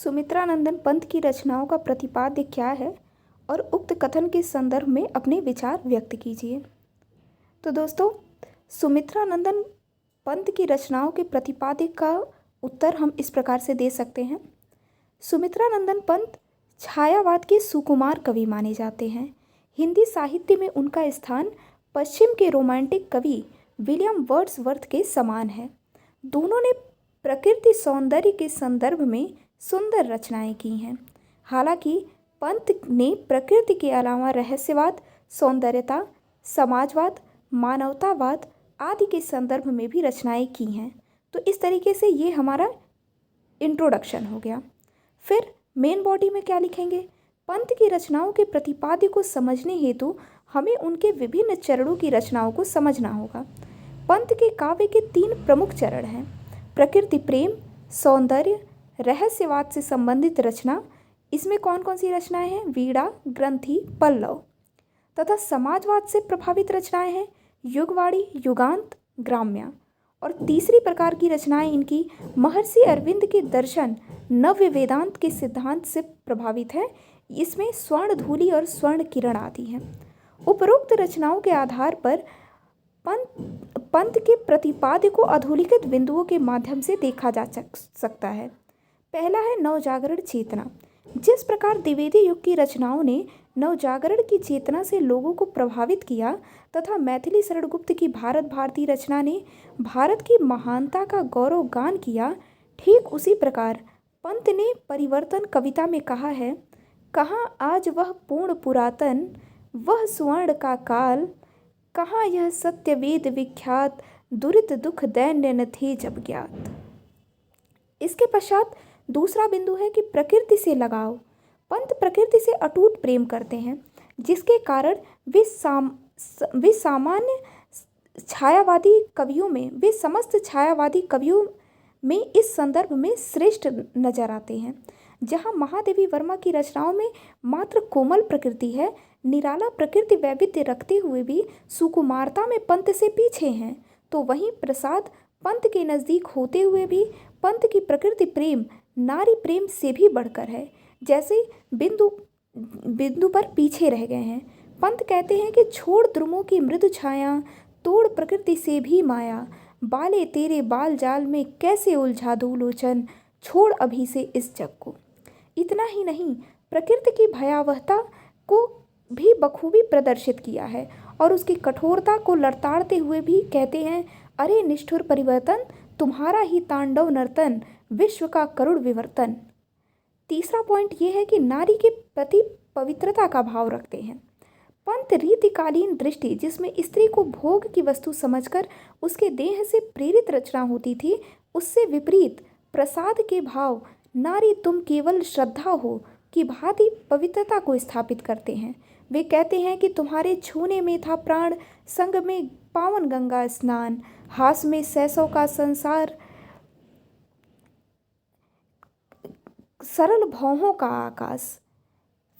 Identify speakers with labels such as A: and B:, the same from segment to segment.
A: सुमित्रानंदन पंत की रचनाओं का प्रतिपाद्य क्या है और उक्त कथन के संदर्भ में अपने विचार व्यक्त कीजिए। तो दोस्तों, सुमित्रानंदन पंत की रचनाओं के प्रतिपाद्य का उत्तर हम इस प्रकार से दे सकते हैं। सुमित्रानंदन पंत छायावाद के सुकुमार कवि माने जाते हैं। हिंदी साहित्य में उनका स्थान पश्चिम के रोमांटिक कवि विलियम वर्ड्सवर्थ के समान है। दोनों ने प्रकृति सौंदर्य के संदर्भ में सुंदर रचनाएं की हैं। हालांकि पंत ने प्रकृति के अलावा रहस्यवाद, सौंदर्यता, समाजवाद, मानवतावाद आदि के संदर्भ में भी रचनाएं की हैं। तो इस तरीके से ये हमारा इंट्रोडक्शन हो गया। फिर मेन बॉडी में क्या लिखेंगे? पंत की रचनाओं के प्रतिपाद्य को समझने हेतु हमें उनके विभिन्न चरणों की रचनाओं को समझना होगा। पंत के काव्य के 3 प्रमुख चरण हैं: प्रकृति प्रेम, सौंदर्य, रहस्यवाद से संबंधित रचना। इसमें कौन कौन सी रचनाएं हैं? वीणा, ग्रंथि, पल्लव। तथा समाजवाद से प्रभावित रचनाएं हैं युगवाणी, युगांत, ग्राम्या। और तीसरी प्रकार की रचनाएं इनकी महर्षि अरविंद के दर्शन नव्य वेदांत के सिद्धांत से प्रभावित है। इसमें स्वर्ण धूलि और स्वर्ण किरण आदि हैं। उपरोक्त रचनाओं के आधार पर पंत के प्रतिपाद्य को अधोलिखित बिंदुओं के माध्यम से देखा जा सकता है। पहला है नवजागरण चेतना। जिस प्रकार द्विवेदी युग की रचनाओं ने नवजागरण की चेतना से लोगों को प्रभावित किया तथा मैथिली शरणगुप्त की भारत भारती रचना ने भारत की महानता का गौरव गान किया, ठीक उसी प्रकार पंत ने परिवर्तन कविता में कहा है: कहाँ आज वह पूर्ण पुरातन, वह सुवर्ण का काल, कहाँ यह सत्य वेद विख्यात, दुरित दुख दैन्य न थे जब ज्ञात। इसके पश्चात दूसरा बिंदु है कि प्रकृति से लगाव। पंत प्रकृति से अटूट प्रेम करते हैं, जिसके कारण वे समस्त छायावादी कवियों में इस संदर्भ में श्रेष्ठ नजर आते हैं। जहाँ महादेवी वर्मा की रचनाओं में मात्र कोमल प्रकृति है, निराला प्रकृति वैविध्य रखते हुए भी सुकुमारता में पंत से पीछे हैं, तो वहीं प्रसाद पंत के नज़दीक होते हुए भी पंत की प्रकृति प्रेम नारी प्रेम से भी बढ़कर है, जैसे बिंदु पर पीछे रह गए हैं। पंत कहते हैं कि छोड़ द्रुमों की मृदु छाया, तोड़ प्रकृति से भी माया, बाले तेरे बाल जाल में कैसे उलझा दूं लोचन, छोड़ अभी से इस जग को। इतना ही नहीं, प्रकृति की भयावहता को भी बखूबी प्रदर्शित किया है और उसकी कठोरता को लड़ताड़ते हुए भी कहते हैं: अरे निष्ठुर परिवर्तन, तुम्हारा ही तांडव नर्तन, विश्व का करुण विवर्तन। तीसरा पॉइंट ये है कि नारी के प्रति पवित्रता का भाव रखते हैं। पंत रीतिकालीन दृष्टि, जिसमें स्त्री को भोग की वस्तु समझकर उसके देह से प्रेरित रचना होती थी, उससे विपरीत प्रसाद के भाव नारी तुम केवल श्रद्धा हो की भांति पवित्रता को स्थापित करते हैं। वे कहते हैं कि तुम्हारे छूने में था प्राण, संग में पावन गंगा स्नान, हास में सैसों का संसार, सरल भौहों का आकाश।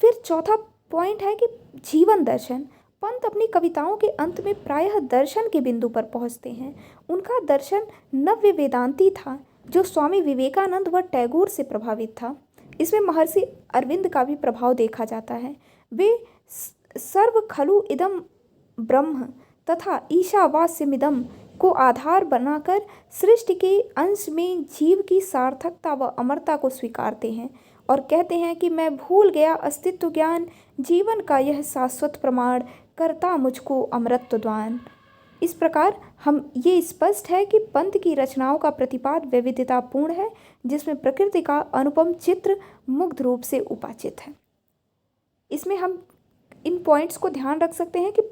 A: फिर चौथा पॉइंट है कि जीवन दर्शन। पंत अपनी कविताओं के अंत में प्रायः दर्शन के बिंदु पर पहुंचते हैं। उनका दर्शन नव्य वेदांती था, जो स्वामी विवेकानंद व टैगोर से प्रभावित था। इसमें महर्षि अरविंद का भी प्रभाव देखा जाता है। वे सर्व खलु इदम ब्रह्म तथा ईशावास्यमिदम को आधार बनाकर सृष्टि के अंश में जीव की सार्थकता व अमरता को स्वीकारते हैं और कहते हैं कि मैं भूल गया अस्तित्व ज्ञान, जीवन का यह शाश्वत प्रमाण, करता मुझको अमृत दान। इस प्रकार हम ये स्पष्ट है कि पंत की रचनाओं का प्रतिपाद वैविध्यतापूर्ण है, जिसमें प्रकृति का अनुपम चित्र मुग्ध रूप से उपाचित है। इसमें हम इन पॉइंट्स को ध्यान रख सकते हैं कि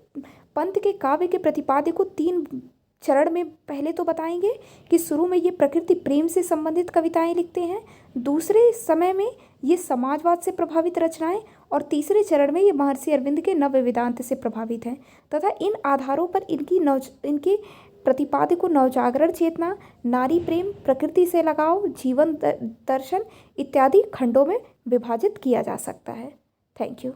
A: पंत के काव्य के प्रतिपाद्य को 3 चरण में पहले तो बताएंगे कि शुरू में ये प्रकृति प्रेम से संबंधित कविताएं लिखते हैं, दूसरे समय में ये समाजवाद से प्रभावित रचनाएं, और तीसरे चरण में ये महर्षि अरविंद के नव्य वेदांत से प्रभावित हैं तथा इन आधारों पर इनके प्रतिपाद्य को नवजागरण चेतना, नारी प्रेम, प्रकृति से लगाव, जीवन दर्शन इत्यादि खंडों में विभाजित किया जा सकता है। Thank you.